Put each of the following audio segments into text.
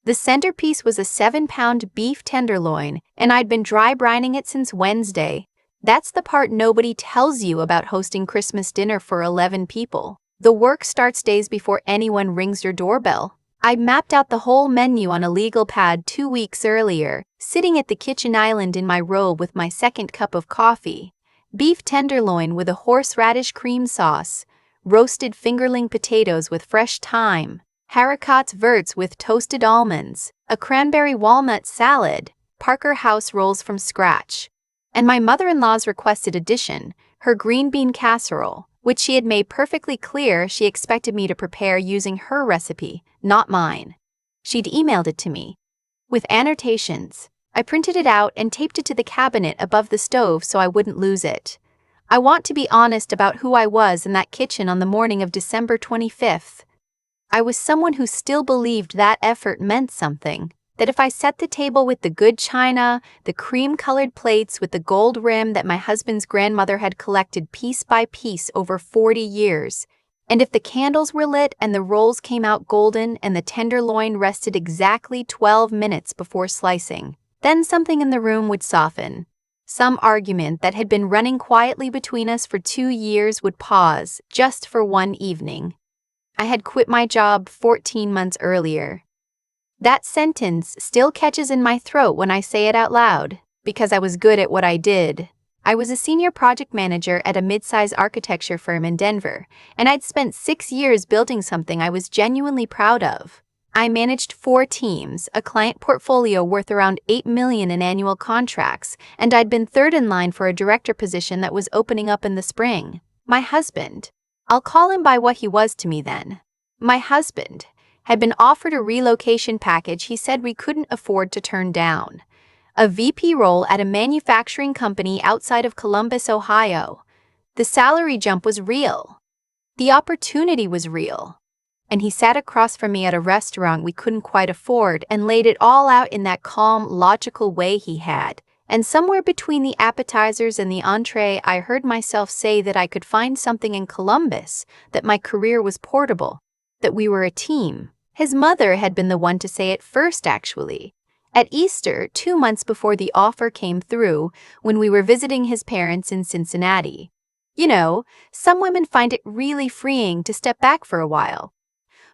The centerpiece was a 7-pound beef tenderloin, and I'd been dry brining it since Wednesday. That's the part nobody tells you about hosting Christmas dinner for 11 people. The work starts days before anyone rings your doorbell. I mapped out the whole menu on a legal pad 2 weeks earlier, sitting at the kitchen island in my robe with my second cup of coffee. Beef tenderloin with a horseradish cream sauce, roasted fingerling potatoes with fresh thyme, haricots verts with toasted almonds, a cranberry walnut salad, Parker House rolls from scratch, and my mother-in-law's requested addition, her green bean casserole, which she had made perfectly clear she expected me to prepare using her recipe, not mine. She'd emailed it to me, with annotations. I printed it out and taped it to the cabinet above the stove so I wouldn't lose it. I want to be honest about who I was in that kitchen on the morning of December 25th. I was someone who still believed that effort meant something. That if I set the table with the good china, the cream-colored plates with the gold rim that my husband's grandmother had collected piece by piece over 40 years, and if the candles were lit and the rolls came out golden and the tenderloin rested exactly 12 minutes before slicing, then something in the room would soften. Some argument that had been running quietly between us for 2 years would pause, just for one evening. I had quit my job 14 months earlier. That sentence still catches in my throat when I say it out loud, because I was good at what I did. I was a senior project manager at a mid-size architecture firm in Denver, and I'd spent 6 years building something I was genuinely proud of. I managed 4 teams, a client portfolio worth around $8 million in annual contracts, and I'd been third in line for a director position that was opening up in the spring. My husband, I'll call him by what he was to me then. My husband had been offered a relocation package he said we couldn't afford to turn down. A VP role at a manufacturing company outside of Columbus, Ohio. The salary jump was real. The opportunity was real. And he sat across from me at a restaurant we couldn't quite afford and laid it all out in that calm, logical way he had. And somewhere between the appetizers and the entree, I heard myself say that I could find something in Columbus, that my career was portable, that we were a team. His mother had been the one to say it first, actually. At Easter, 2 months before the offer came through, when we were visiting his parents in Cincinnati. You know, some women find it really freeing to step back for a while.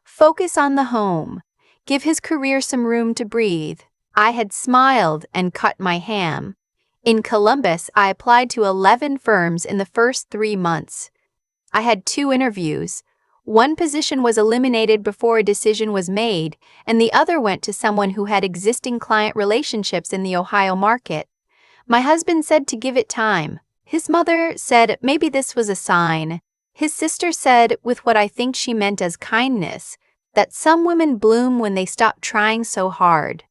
Focus on the home. Give his career some room to breathe. I had smiled and cut my ham. In Columbus, I applied to 11 firms in the first 3 months. I had 2 interviews. One position was eliminated before a decision was made, and the other went to someone who had existing client relationships in the Ohio market. My husband said to give it time. His mother said maybe this was a sign. His sister said, with what I think she meant as kindness, that some women bloom when they stop trying so hard.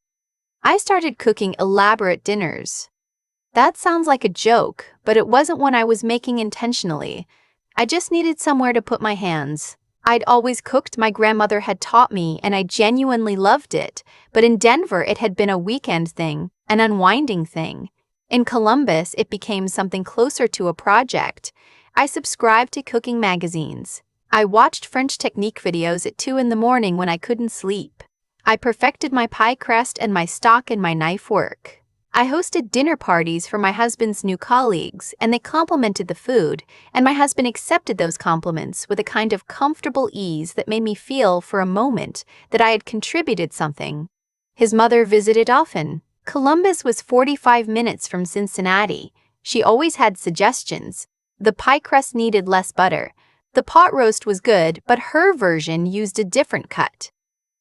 I started cooking elaborate dinners. That sounds like a joke, but it wasn't one I was making intentionally. I just needed somewhere to put my hands. I'd always cooked, my grandmother had taught me, and I genuinely loved it, but in Denver it had been a weekend thing, an unwinding thing. In Columbus, it became something closer to a project. I subscribed to cooking magazines. I watched French technique videos at 2 in the morning when I couldn't sleep. I perfected my pie crust and my stock and my knife work. I hosted dinner parties for my husband's new colleagues, and they complimented the food, and my husband accepted those compliments with a kind of comfortable ease that made me feel, for a moment, that I had contributed something. His mother visited often. Columbus was 45 minutes from Cincinnati. She always had suggestions. The pie crust needed less butter. The pot roast was good, but her version used a different cut.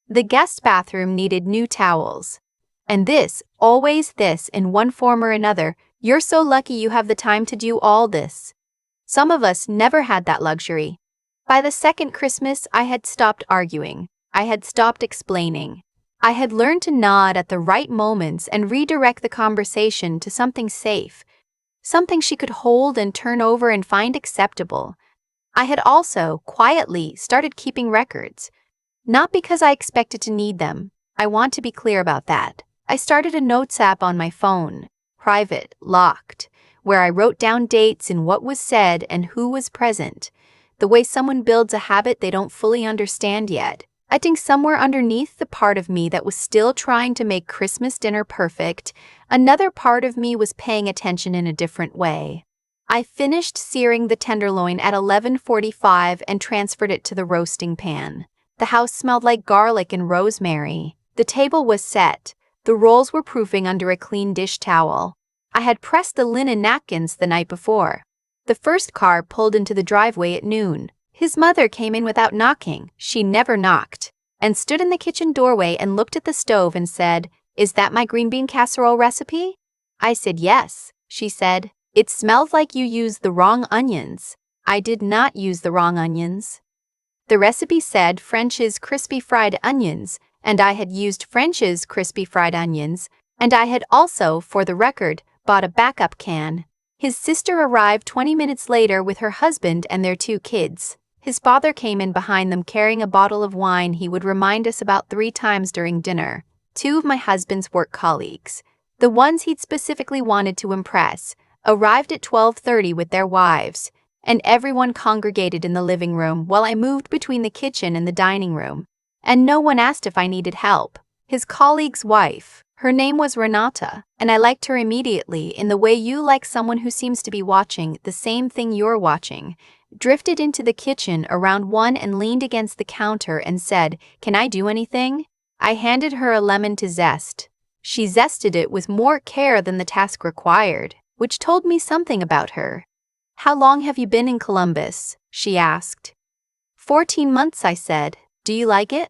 The guest bathroom needed new towels. And this, always this, in one form or another, you're so lucky you have the time to do all this. Some of us never had that luxury. By the second Christmas, I had stopped arguing. I had stopped explaining. I had learned to nod at the right moments and redirect the conversation to something safe, something she could hold and turn over and find acceptable. I had also, quietly, started keeping records. Not because I expected to need them. I want to be clear about that. I started a notes app on my phone, private, locked, where I wrote down dates and what was said and who was present, the way someone builds a habit they don't fully understand yet. I think somewhere underneath the part of me that was still trying to make Christmas dinner perfect, another part of me was paying attention in a different way. I finished searing the tenderloin at 11:45 and transferred it to the roasting pan. The house smelled like garlic and rosemary. The table was set. The rolls were proofing under a clean dish towel. I had pressed the linen napkins the night before. The first car pulled into the driveway at noon. His mother came in without knocking. She never knocked. And stood in the kitchen doorway and looked at the stove and said, "Is that my green bean casserole recipe?" I said yes. She said, "It smells like you used the wrong onions." I did not use the wrong onions. The recipe said French's crispy fried onions, and I had used French's crispy fried onions, and I had also, for the record, bought a backup can. His sister arrived 20 minutes later with her husband and their 2 kids. His father came in behind them carrying a bottle of wine he would remind us about 3 times during dinner. 2 of my husband's work colleagues, the ones he'd specifically wanted to impress, arrived at 12:30 with their wives, and everyone congregated in the living room while I moved between the kitchen and the dining room. And no one asked if I needed help. His colleague's wife, her name was Renata, and I liked her immediately in the way you like someone who seems to be watching the same thing you're watching, drifted into the kitchen around 1 and leaned against the counter and said, "Can I do anything?" I handed her a lemon to zest. She zested it with more care than the task required, which told me something about her. "How long have you been in Columbus?" she asked. 14 months, I said. "Do you like it?"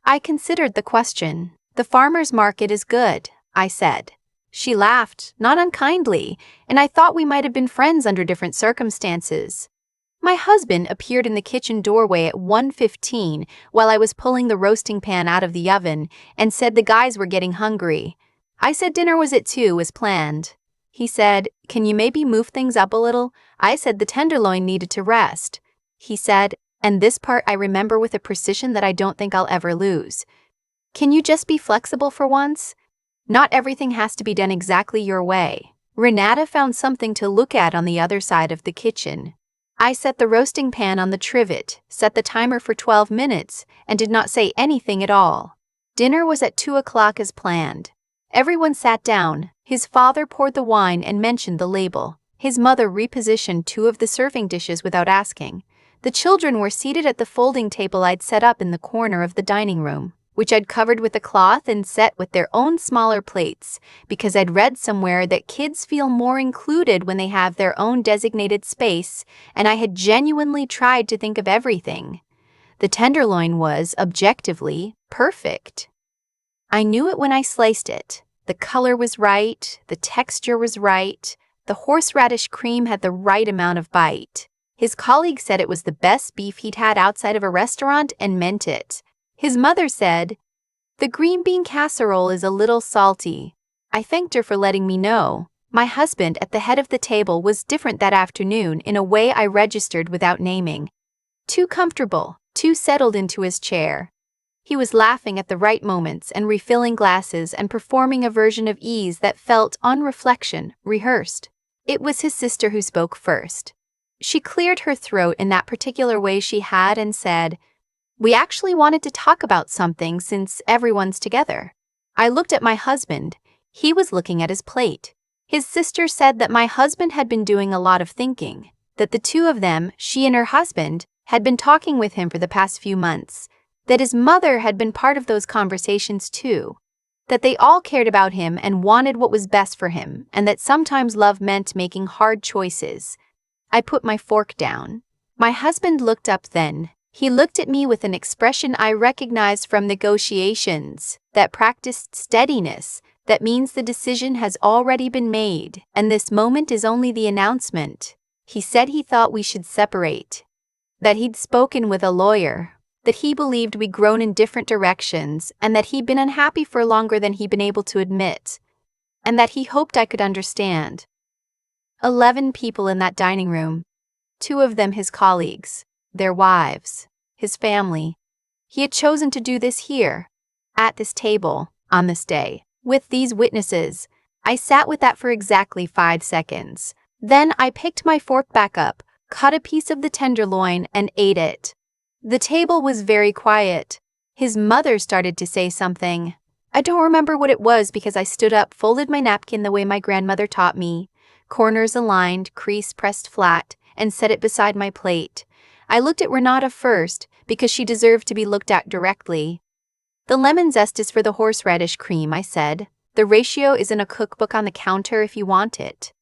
I considered the question. "The farmer's market is good," I said. She laughed, not unkindly, and I thought we might have been friends under different circumstances. My husband appeared in the kitchen doorway at 1:15 while I was pulling the roasting pan out of the oven and said the guys were getting hungry. I said dinner was at 2 as planned. He said, "Can you maybe move things up a little?" I said the tenderloin needed to rest. He said, and this part I remember with a precision that I don't think I'll ever lose, "Can you just be flexible for once? Not everything has to be done exactly your way." Renata found something to look at on the other side of the kitchen. I set the roasting pan on the trivet, set the timer for 12 minutes, and did not say anything at all. Dinner was at 2 o'clock as planned. Everyone sat down. His father poured the wine and mentioned the label. His mother repositioned 2 of the serving dishes without asking. The children were seated at the folding table I'd set up in the corner of the dining room, which I'd covered with a cloth and set with their own smaller plates, because I'd read somewhere that kids feel more included when they have their own designated space, and I had genuinely tried to think of everything. The tenderloin was, objectively, perfect. I knew it when I sliced it. The color was right, the texture was right, the horseradish cream had the right amount of bite. His colleague said it was the best beef he'd had outside of a restaurant and meant it. His mother said, "The green bean casserole is a little salty." I thanked her for letting me know. My husband at the head of the table was different that afternoon in a way I registered without naming. Too comfortable, too settled into his chair. He was laughing at the right moments and refilling glasses and performing a version of ease that felt, on reflection, rehearsed. It was his sister who spoke first. She cleared her throat in that particular way she had and said, "We actually wanted to talk about something since everyone's together." I looked at my husband. He was looking at his plate. His sister said that my husband had been doing a lot of thinking, that the 2 of them, she and her husband, had been talking with him for the past few months, that his mother had been part of those conversations too, that they all cared about him and wanted what was best for him, and that sometimes love meant making hard choices. I put my fork down. My husband looked up then. He looked at me with an expression I recognized from negotiations, that practiced steadiness, that means the decision has already been made, and this moment is only the announcement. He said he thought we should separate, that he'd spoken with a lawyer, that he believed we'd grown in different directions, and that he'd been unhappy for longer than he'd been able to admit, and that he hoped I could understand. 11 people in that dining room, 2 of them his colleagues, their wives, his family. He had chosen to do this here, at this table, on this day, with these witnesses. I sat with that for exactly 5 seconds. Then I picked my fork back up, cut a piece of the tenderloin, and ate it. The table was very quiet. His mother started to say something. I don't remember what it was because I stood up, folded my napkin the way my grandmother taught me, corners aligned, crease pressed flat, and set it beside my plate. I looked at Renata first because she deserved to be looked at directly. The lemon zest is for the horseradish cream, I said. The ratio is in a cookbook on the counter if you want it.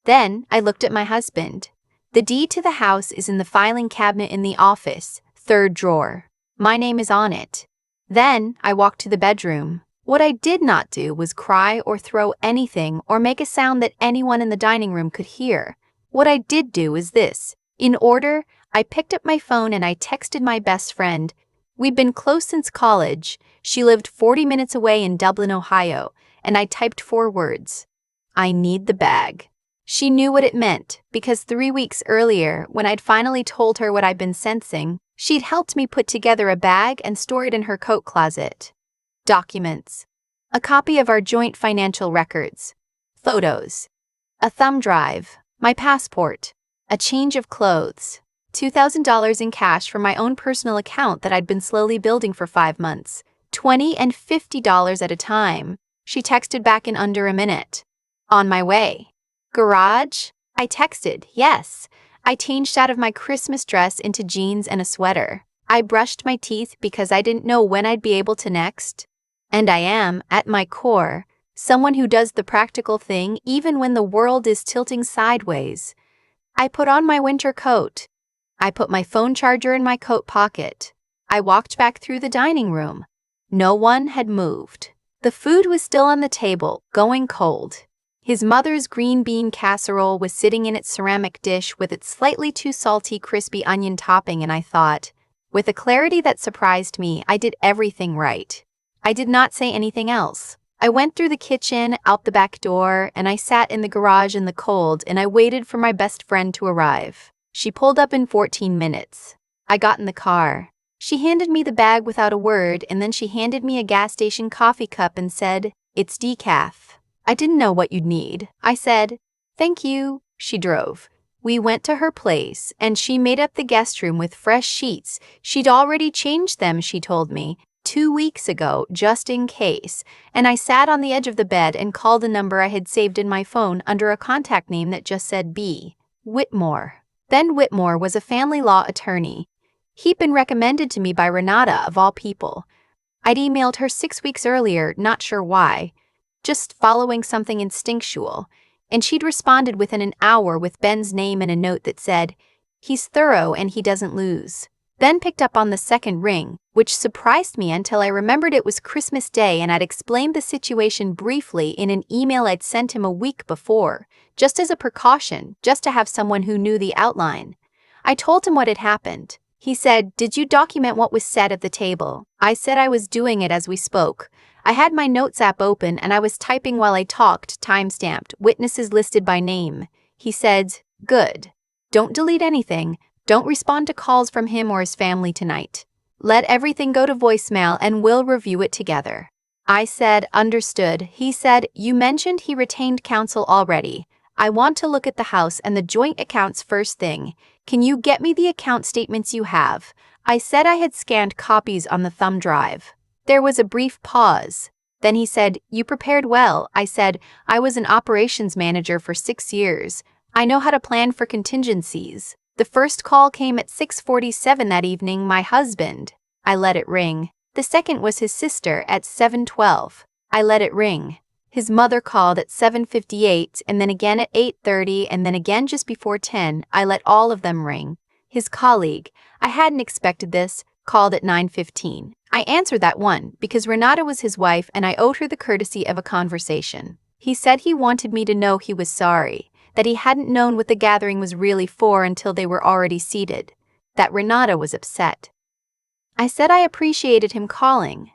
Then I looked at my husband. The deed to the house is in the filing cabinet in the office, third drawer. My name is on it. Then I walked to the bedroom. What I did not do was cry or throw anything or make a sound that anyone in the dining room could hear. What I did do is this. In order, I picked up my phone and I texted my best friend. We'd been close since college. She lived 40 minutes away in Dublin, Ohio, and I typed 4 words. I need the bag. She knew what it meant, because 3 weeks earlier, when I'd finally told her what I'd been sensing, she'd helped me put together a bag and store it in her coat closet. Documents. A copy of our joint financial records. Photos. A thumb drive. My passport. A change of clothes. $2,000 in cash from my own personal account that I'd been slowly building for 5 months. $20 and $50 at a time. She texted back in under a minute. On my way. Garage? I texted, yes. I changed out of my Christmas dress into jeans and a sweater. I brushed my teeth because I didn't know when I'd be able to next. And I am, at my core, someone who does the practical thing even when the world is tilting sideways. I put on my winter coat. I put my phone charger in my coat pocket. I walked back through the dining room. No one had moved. The food was still on the table, going cold. His mother's green bean casserole was sitting in its ceramic dish with its slightly too salty, crispy onion topping, and I thought, with a clarity that surprised me, I did everything right. I did not say anything else. I went through the kitchen, out the back door, and I sat in the garage in the cold, and I waited for my best friend to arrive. She pulled up in 14 minutes. I got in the car. She handed me the bag without a word, and then she handed me a gas station coffee cup and said, "It's decaf." I didn't know what you'd need. I said, "Thank you." She drove. We went to her place, and she made up the guest room with fresh sheets. She'd already changed them, she told me, 2 weeks ago, just in case, and I sat on the edge of the bed and called a number I had saved in my phone under a contact name that just said B. Whitmore. Ben Whitmore was a family law attorney. He'd been recommended to me by Renata, of all people. I'd emailed her 6 weeks earlier, not sure why, just following something instinctual, and she'd responded within an hour with Ben's name and a note that said, "He's thorough and he doesn't lose." Ben picked up on the second ring, which surprised me until I remembered it was Christmas Day and I'd explained the situation briefly in an email I'd sent him a week before, just as a precaution, just to have someone who knew the outline. I told him what had happened. He said, "Did you document what was said at the table?" I said I was doing it as we spoke. I had my notes app open and I was typing while I talked, time-stamped, witnesses listed by name. He said, "Good. Don't delete anything. Don't respond to calls from him or his family tonight. Let everything go to voicemail and we'll review it together." I said, "Understood." He said, "You mentioned he retained counsel already. I want to look at the house and the joint accounts first thing. Can you get me the account statements you have?" I said I had scanned copies on the thumb drive. There was a brief pause. Then he said, "You prepared well." I said, "I was an operations manager for 6 years. I know how to plan for contingencies." The first call came at 6:47 that evening, my husband. I let it ring. The second was his sister at 7:12. I let it ring. His mother called at 7:58 and then again at 8:30 and then again just before 10. I let all of them ring. His colleague, I hadn't expected this, called at 9:15. I answered that one because Renata was his wife and I owed her the courtesy of a conversation. He said he wanted me to know he was sorry, that he hadn't known what the gathering was really for until they were already seated, that Renata was upset. I said I appreciated him calling.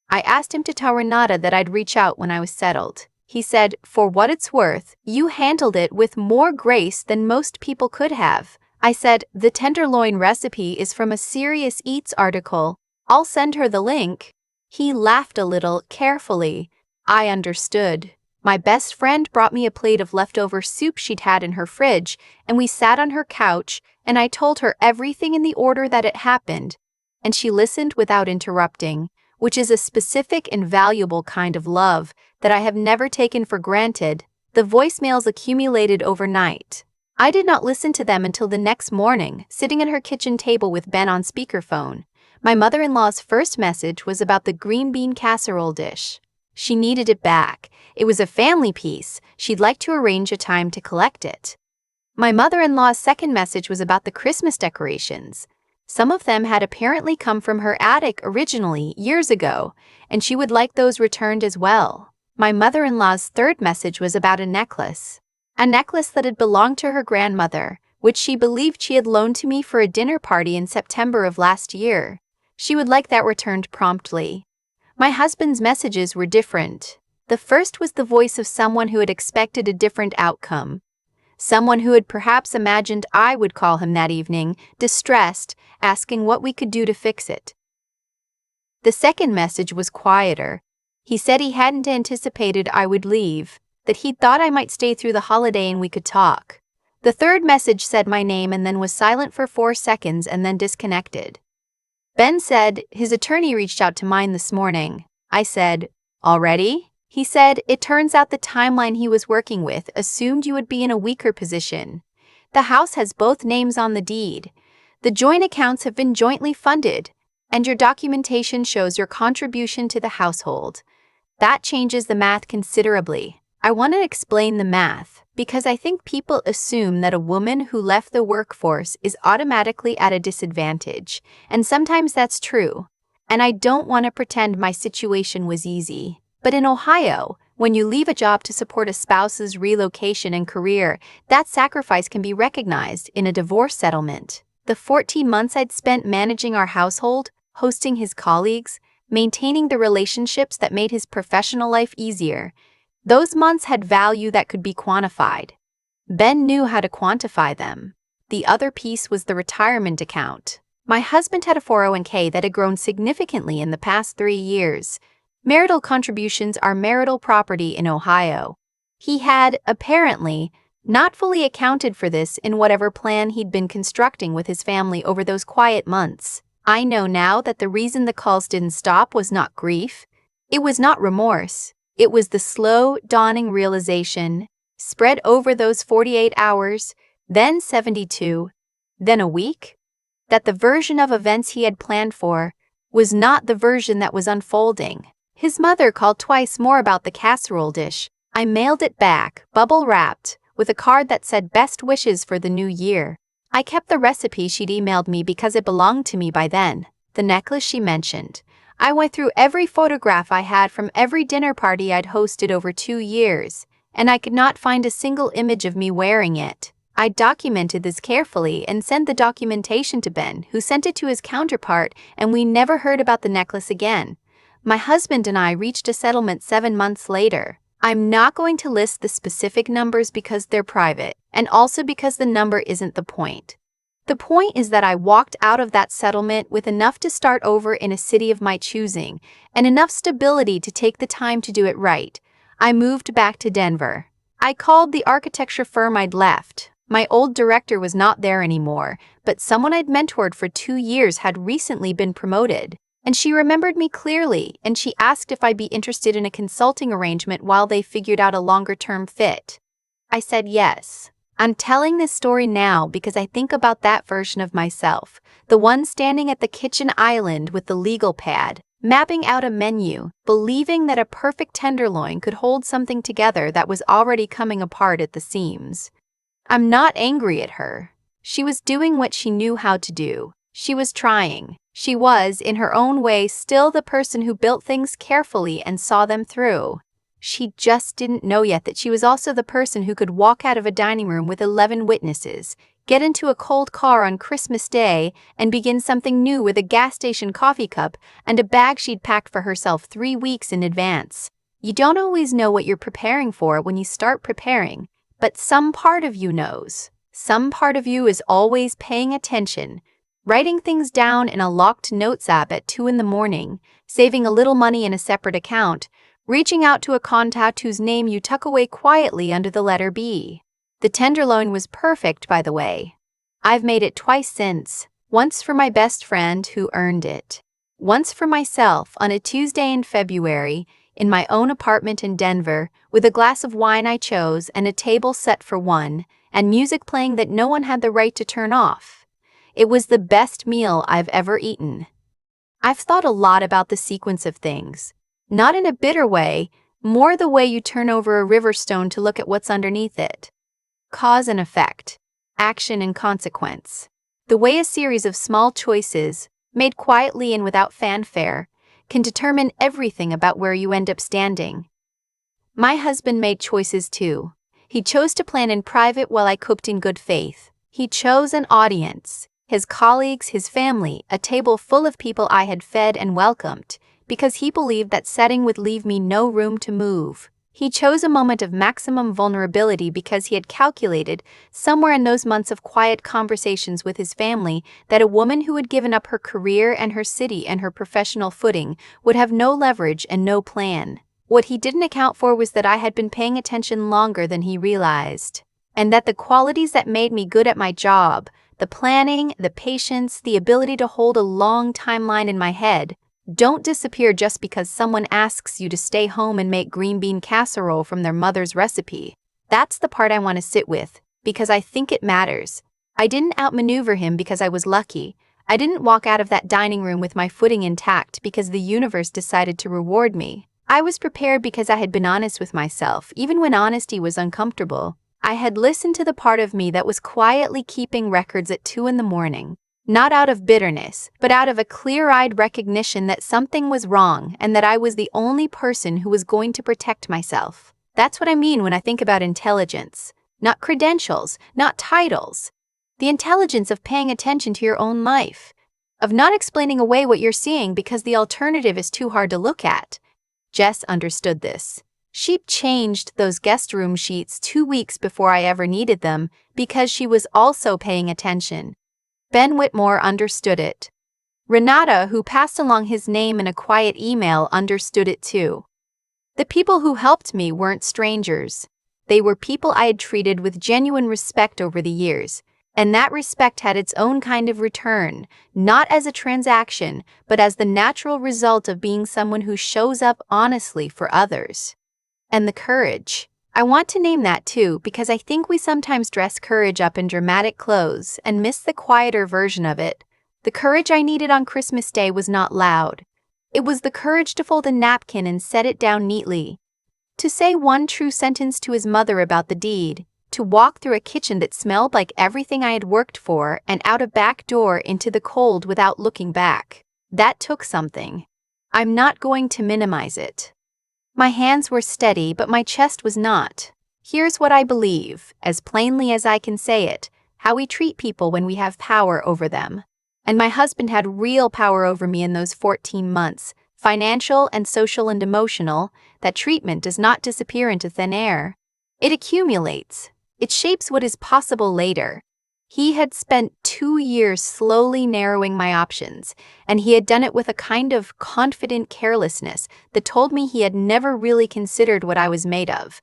I asked him to tell Renata that I'd reach out when I was settled. He said, "For what it's worth, you handled it with more grace than most people could have." I said, "The tenderloin recipe is from a Serious Eats article. I'll send her the link." He laughed a little, carefully. I understood. My best friend brought me a plate of leftover soup she'd had in her fridge, and we sat on her couch, and I told her everything in the order that it happened, and she listened without interrupting. which is a specific and valuable kind of love that I have never taken for granted. The voicemails accumulated overnight. I did not listen to them until the next morning, sitting at her kitchen table with Ben on speakerphone. My mother-in-law's first message was about the green bean casserole dish. She needed it back. It was a family piece. She'd like to arrange a time to collect it. My mother-in-law's second message was about the Christmas decorations. Some of them had apparently come from her attic originally, years ago, and she would like those returned as well. My mother-in-law's third message was about a necklace that had belonged to her grandmother, which she believed she had loaned to me for a dinner party in September of last year. She would like that returned promptly. My husband's messages were different. The first was the voice of someone who had expected a different outcome. Someone who had perhaps imagined I would call him that evening, distressed, asking what we could do to fix it. The second message was quieter. He said he hadn't anticipated I would leave, that he'd thought I might stay through the holiday and we could talk. The third message said my name and then was silent for 4 seconds and then disconnected. Ben said his attorney reached out to mine this morning. I said, "Already?" He said it turns out the timeline he was working with assumed you would be in a weaker position. The house has both names on the deed. The joint accounts have been jointly funded, and your documentation shows your contribution to the household. That changes the math considerably. I want to explain the math because I think people assume that a woman who left the workforce is automatically at a disadvantage, and sometimes that's true. And I don't want to pretend my situation was easy. But in Ohio, when you leave a job to support a spouse's relocation and career, that sacrifice can be recognized in a divorce settlement. The 14 months I'd spent managing our household, hosting his colleagues, maintaining the relationships that made his professional life easier, those months had value that could be quantified. Ben knew how to quantify them. The other piece was the retirement account. My husband had a 401k that had grown significantly in the past 3 years. Marital contributions are marital property in Ohio. He had, apparently, not fully accounted for this in whatever plan he'd been constructing with his family over those quiet months. I know now that the reason the calls didn't stop was not grief. It was not remorse. It was the slow, dawning realization, spread over those 48 hours, then 72, then a week, that the version of events he had planned for was not the version that was unfolding. His mother called twice more about the casserole dish. I mailed it back, bubble-wrapped, with a card that said best wishes for the new year. I kept the recipe she'd emailed me because it belonged to me by then. The necklace she mentioned. I went through every photograph I had from every dinner party I'd hosted over 2 years, and I could not find a single image of me wearing it. I documented this carefully and sent the documentation to Ben, who sent it to his counterpart, and we never heard about the necklace again. My husband and I reached a settlement 7 months later. I'm not going to list the specific numbers because they're private, and also because the number isn't the point. The point is that I walked out of that settlement with enough to start over in a city of my choosing, and enough stability to take the time to do it right. I moved back to Denver. I called the architecture firm I'd left. My old director was not there anymore, but someone I'd mentored for 2 years had recently been promoted. And she remembered me clearly, and she asked if I'd be interested in a consulting arrangement while they figured out a longer-term fit. I said yes. I'm telling this story now because I think about that version of myself, the one standing at the kitchen island with the legal pad, mapping out a menu, believing that a perfect tenderloin could hold something together that was already coming apart at the seams. I'm not angry at her. She was doing what she knew how to do. She was trying. She was, in her own way, still the person who built things carefully and saw them through. She just didn't know yet that she was also the person who could walk out of a dining room with 11 witnesses, get into a cold car on Christmas Day, and begin something new with a gas station coffee cup and a bag she'd packed for herself 3 weeks in advance. You don't always know what you're preparing for when you start preparing, but some part of you knows. Some part of you is always paying attention, writing things down in a locked notes app at 2 in the morning, saving a little money in a separate account, reaching out to a contact whose name you tuck away quietly under the letter B. The tenderloin was perfect, by the way. I've made it twice since, once for my best friend who earned it. Once for myself on a Tuesday in February, in my own apartment in Denver, with a glass of wine I chose and a table set for one, and music playing that no one had the right to turn off. It was the best meal I've ever eaten. I've thought a lot about the sequence of things. Not in a bitter way, more the way you turn over a river stone to look at what's underneath it. Cause and effect, action and consequence. The way a series of small choices, made quietly and without fanfare, can determine everything about where you end up standing. My husband made choices too. He chose to plan in private while I cooked in good faith. He chose an audience, his colleagues, his family, a table full of people I had fed and welcomed, because he believed that setting would leave me no room to move. He chose a moment of maximum vulnerability because he had calculated, somewhere in those months of quiet conversations with his family, that a woman who had given up her career and her city and her professional footing would have no leverage and no plan. What he didn't account for was that I had been paying attention longer than he realized, and that the qualities that made me good at my job, the planning, the patience, the ability to hold a long timeline in my head, don't disappear just because someone asks you to stay home and make green bean casserole from their mother's recipe. That's the part I want to sit with, because I think it matters. I didn't outmaneuver him because I was lucky. I didn't walk out of that dining room with my footing intact because the universe decided to reward me. I was prepared because I had been honest with myself, even when honesty was uncomfortable. I had listened to the part of me that was quietly keeping records at 2 a.m, not out of bitterness, but out of a clear-eyed recognition that something was wrong and that I was the only person who was going to protect myself. That's what I mean when I think about intelligence. Not credentials, not titles. The intelligence of paying attention to your own life. Of not explaining away what you're seeing because the alternative is too hard to look at. Jess understood this. She changed those guest room sheets 2 weeks before I ever needed them because she was also paying attention. Ben Whitmore understood it. Renata, who passed along his name in a quiet email, understood it too. The people who helped me weren't strangers. They were people I had treated with genuine respect over the years, and that respect had its own kind of return, not as a transaction, but as the natural result of being someone who shows up honestly for others. And the courage. I want to name that too because I think we sometimes dress courage up in dramatic clothes and miss the quieter version of it. The courage I needed on Christmas Day was not loud. It was the courage to fold a napkin and set it down neatly. To say one true sentence to his mother about the deed. To walk through a kitchen that smelled like everything I had worked for and out a back door into the cold without looking back. That took something. I'm not going to minimize it. My hands were steady, but my chest was not. Here's what I believe, as plainly as I can say it, how we treat people when we have power over them. And my husband had real power over me in those 14 months, financial and social and emotional. That treatment does not disappear into thin air. It accumulates. It shapes what is possible later. He had spent 2 years slowly narrowing my options, and he had done it with a kind of confident carelessness that told me he had never really considered what I was made of.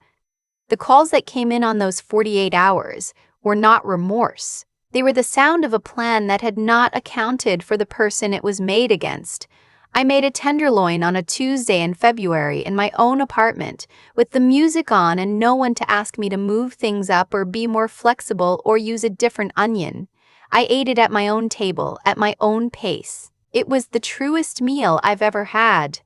The calls that came in on those 48 hours were not remorse. They were the sound of a plan that had not accounted for the person it was made against. I made a tenderloin on a Tuesday in February in my own apartment, with the music on and no one to ask me to move things up or be more flexible or use a different onion. I ate it at my own table, at my own pace. It was the truest meal I've ever had.